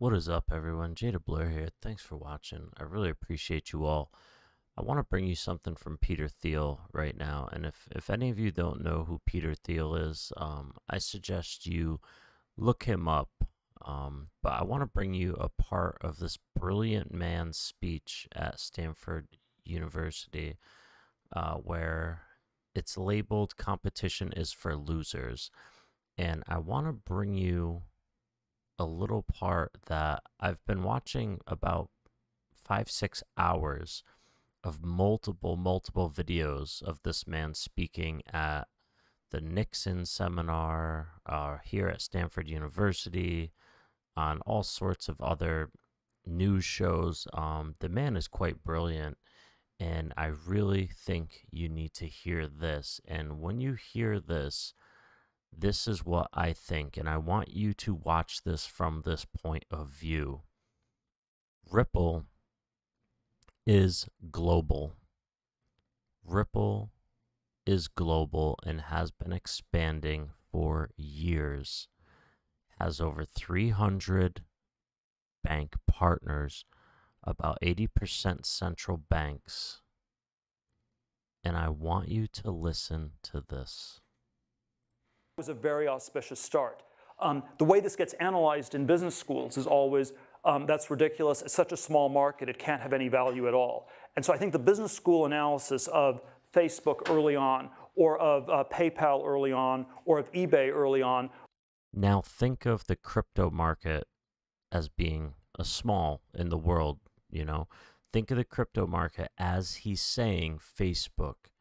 What is up, everyone? JadedBlur here. Thanks for watching. I really appreciate you all. I want to bring you something from Peter Thiel right now. And if any of you don't know who Peter Thiel is, I suggest you look him up. But I want to bring you a part of this brilliant man's speech at Stanford University, where it's labeled "Competition is for Losers." And I want to bring you a little part that I've been watching about 5-6 hours of multiple videos of this man speaking at the Nixon seminar here at Stanford University, on all sorts of other news shows. The man is quite brilliant, and I really think you need to hear this. And when you hear this, this is what I think, and I want you to watch this from this point of view. Ripple is global. Ripple is global and has been expanding for years. Has over 300 bank partners, about 80% central banks. And I want you to listen to this. Was a very auspicious start. The way this gets analyzed in business schools is always, that's ridiculous. It's such a small market, it can't have any value at all. And so I think the business school analysis of Facebook early on, or of PayPal early on, or of eBay early on. Now think of the crypto market as being a small in the world, you know. Think of the crypto market as he's saying Facebook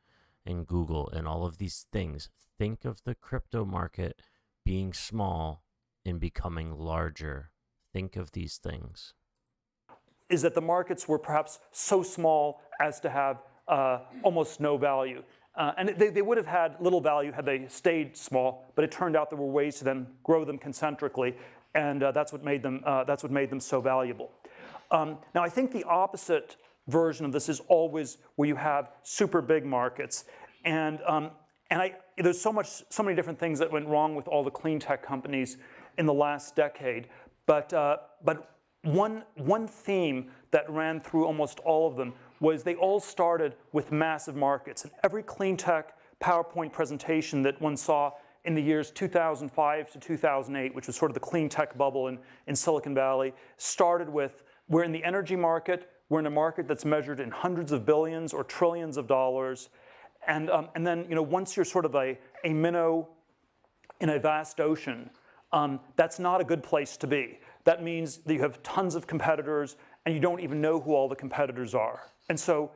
and Google and all of these things. Think of the crypto market being small and becoming larger. Think of these things. Is that the markets were perhaps so small as to have almost no value. And they would have had little value had they stayed small, but it turned out there were ways to then grow them concentrically, and that's what made them so valuable. Now I think the opposite version of this is always where you have super big markets, and there's so many different things that went wrong with all the clean tech companies in the last decade, but one theme that ran through almost all of them was they all started with massive markets. And every clean tech PowerPoint presentation that one saw in the years 2005 to 2008, which was sort of the clean tech bubble in Silicon Valley, started with, we're in the energy market, we're in a market that's measured in hundreds of billions or trillions of dollars. And then, once you're sort of a minnow in a vast ocean, that's not a good place to be. That means that you have tons of competitors, and you don't even know who all the competitors are. And so,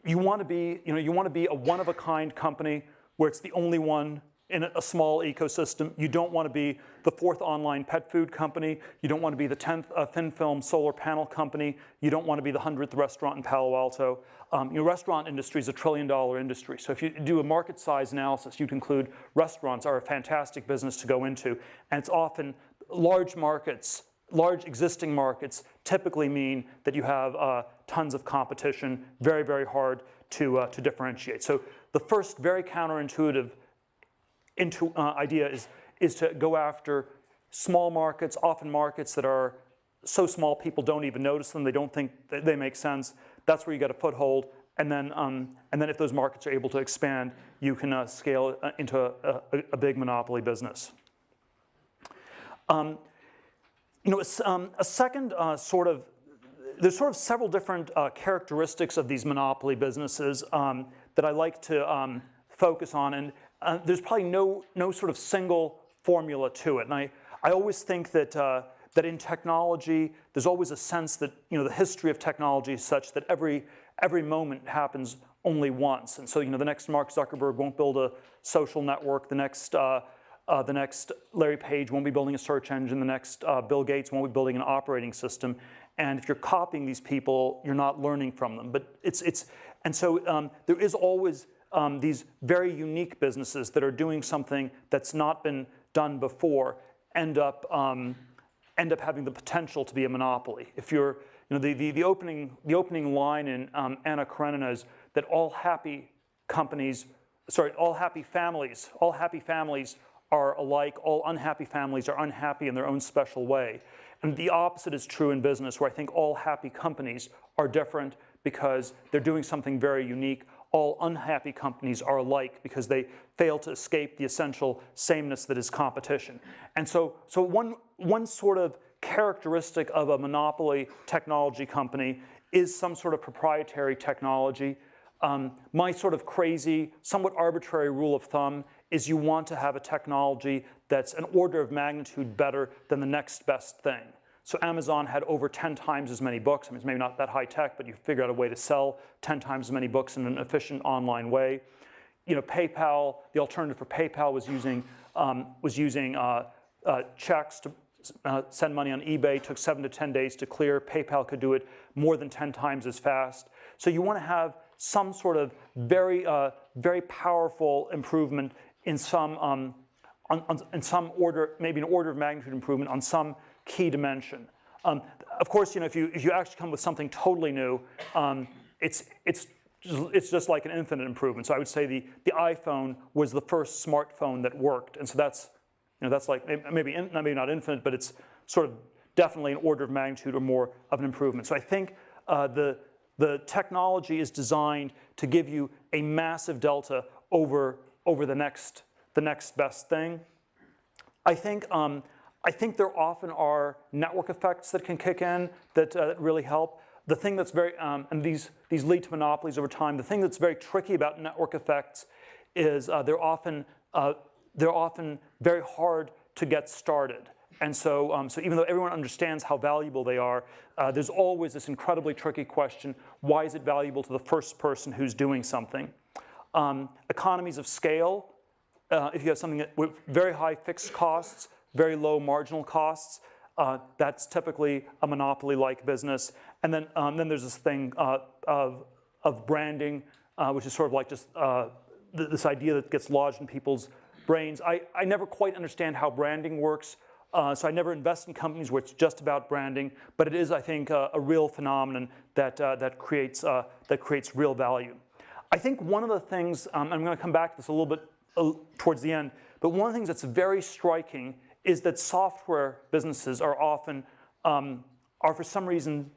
you want to be a one-of-a-kind company where it's the only one in a small ecosystem. You don't want to be the 4th online pet food company. You don't want to be the 10th thin film solar panel company. You don't want to be the 100th restaurant in Palo Alto. Restaurant industry is a $1 trillion industry. So if you do a market size analysis, you conclude restaurants are a fantastic business to go into. And it's often large markets, large existing markets typically mean that you have tons of competition, very, very hard to differentiate. So the first very counterintuitive idea is to go after small markets, often markets that are so small people don't even notice them, they don't think that they make sense. That's where you get a foothold, and then if those markets are able to expand, you can scale into a big monopoly business. A second there's sort of several different characteristics of these monopoly businesses that I like to focus on, and there's probably no sort of single formula to it. And I always think that that in technology, there's always a sense that the history of technology is such that every moment happens only once. And so the next Mark Zuckerberg won't build a social network. The next Larry Page won't be building a search engine. The next Bill Gates won't be building an operating system. And if you're copying these people, you're not learning from them. But there is always these very unique businesses that are doing something that's not been done before, end up having the potential to be a monopoly. If you're, the opening line in Anna Karenina is that all happy families are alike. All unhappy families are unhappy in their own special way. And the opposite is true in business, where I think all happy companies are different because they're doing something very unique. All unhappy companies are alike because they fail to escape the essential sameness that is competition. And so one sort of characteristic of a monopoly technology company is some sort of proprietary technology. My sort of crazy, somewhat arbitrary rule of thumb is you want to have a technology that's an order of magnitude better than the next best thing. So Amazon had over 10 times as many books. I mean, it's maybe not that high tech, but you figure out a way to sell 10 times as many books in an efficient online way. You know, PayPal, the alternative for PayPal was using checks to send money on eBay. Took 7 to 10 days to clear. PayPal could do it more than 10 times as fast. So you want to have some sort of very powerful improvement in some in some order, maybe an order of magnitude improvement on some key dimension. Of course, you know, if you actually come with something totally new, it's just like an infinite improvement. So I would say the iPhone was the first smartphone that worked, and so that's, you know, that's like maybe not infinite, but it's sort of definitely an order of magnitude or more of an improvement. So I think the technology is designed to give you a massive delta over the next best thing. I think there often are network effects that can kick in that really help. The thing that's very, and these lead to monopolies over time, the thing that's very tricky about network effects is they're often very hard to get started. And so, so even though everyone understands how valuable they are, there's always this incredibly tricky question: why is it valuable to the first person who's doing something? Economies of scale. If you have something with very high fixed costs, very low marginal costs, that's typically a monopoly-like business. And then there's this thing of branding, which is sort of like just this idea that gets lodged in people's brains. I never quite understand how branding works, so I never invest in companies where it's just about branding. But it is, I think, a real phenomenon that creates real value. I think one of the things, I'm going to come back to this a little bit towards the end, but one of the things that's very striking is that software businesses are often, are for some reason,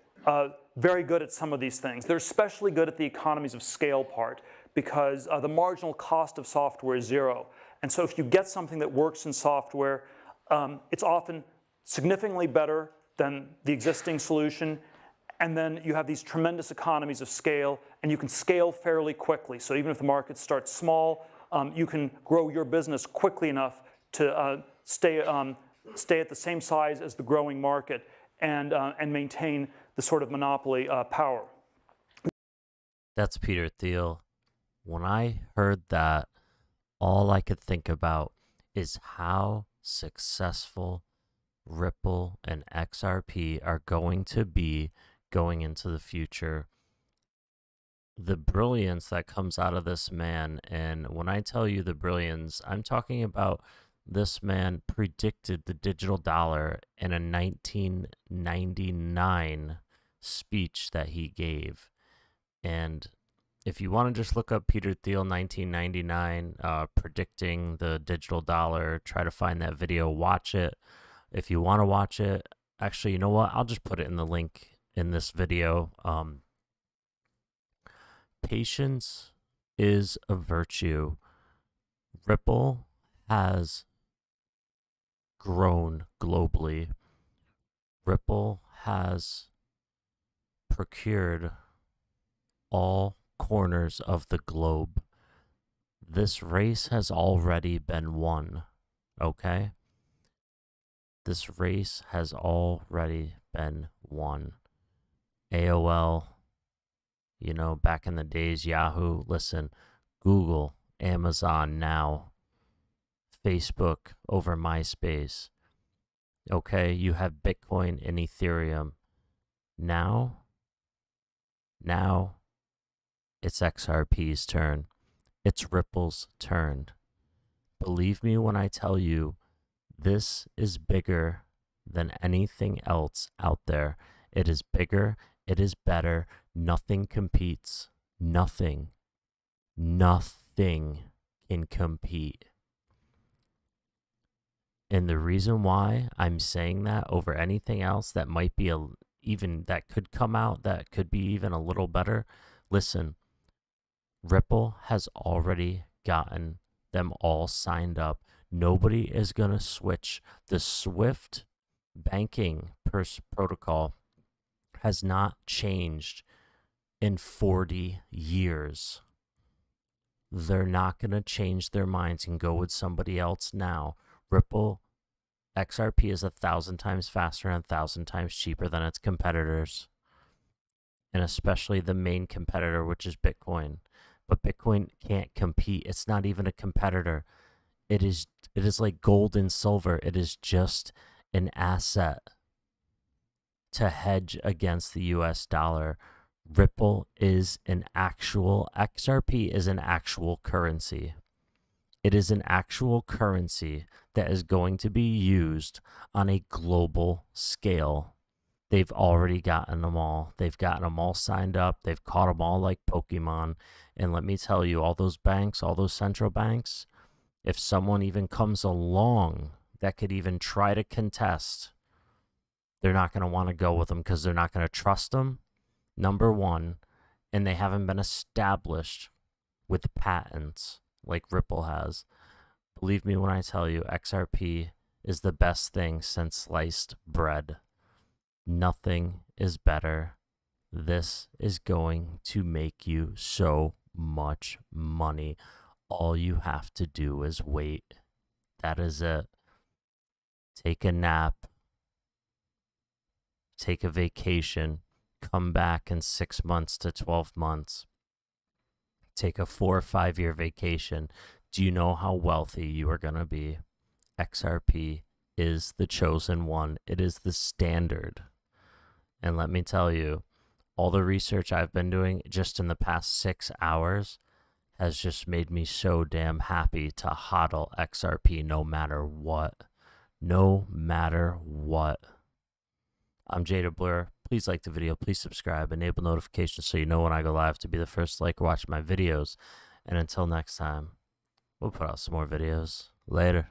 very good at some of these things. They're especially good at the economies of scale part because the marginal cost of software is zero. And so if you get something that works in software, it's often significantly better than the existing solution. And then you have these tremendous economies of scale, and you can scale fairly quickly. So even if the market starts small, you can grow your business quickly enough to stay at the same size as the growing market and maintain the sort of monopoly power. That's Peter Thiel. When I heard that, all I could think about is how successful Ripple and XRP are going to be going into the future. The brilliance that comes out of this man, and when I tell you the brilliance, I'm talking about this man predicted the digital dollar in a 1999 speech that he gave. And if you want to just look up Peter Thiel 1999 predicting the digital dollar, try to find that video, watch it. If you want to watch it, actually, you know what? I'll just put it in the link in this video. Patience is a virtue. Ripple has grown globally. Ripple has procured all corners of the globe. This race has already been won, okay? This race has already been won. AOL, you know, back in the days, Yahoo, listen, Google, Amazon now, Facebook over MySpace. Okay, you have Bitcoin and Ethereum. Now it's XRP's turn. It's Ripple's turn. Believe me when I tell you, this is bigger than anything else out there. It is bigger. It is better. Nothing competes. Nothing can compete. And the reason why I'm saying that over anything else that might be even that could come out that could be even a little better, listen, Ripple has already gotten them all signed up. Nobody is going to switch. The Swift banking protocol has not changed in 40 years. They're not going to change their minds and go with somebody else now. Ripple XRP is 1,000 times faster and 1,000 times cheaper than its competitors, and especially the main competitor, which is Bitcoin. But Bitcoin can't compete. It's not even a competitor. It is like gold and silver. It is just an asset to hedge against the US dollar. Ripple is an actual, XRP is an actual currency. It is an actual currency that is going to be used on a global scale. They've already gotten them all. They've gotten them all signed up. They've caught them all like Pokemon. And let me tell you, all those banks, all those central banks, if someone even comes along that could even try to contest, they're not going to want to go with them because they're not going to trust them, number one, and they haven't been established with patents like Ripple has. Believe me when I tell you, XRP is the best thing since sliced bread. Nothing is better. This is going to make you so much money. All you have to do is wait. That is it. Take a nap. Take a vacation. Come back in 6 months to 12 months. Take a 4 or 5 year vacation. Do you know how wealthy you are going to be? XRP is the chosen one. It is the standard. And let me tell you, all the research I've been doing just in the past 6 hours has just made me so damn happy to hodl XRP no matter what. No matter what. I'm JadedBlur. Please like the video. Please subscribe. Enable notifications so you know when I go live to be the first to like or watch my videos. And until next time, we'll put out some more videos. Later.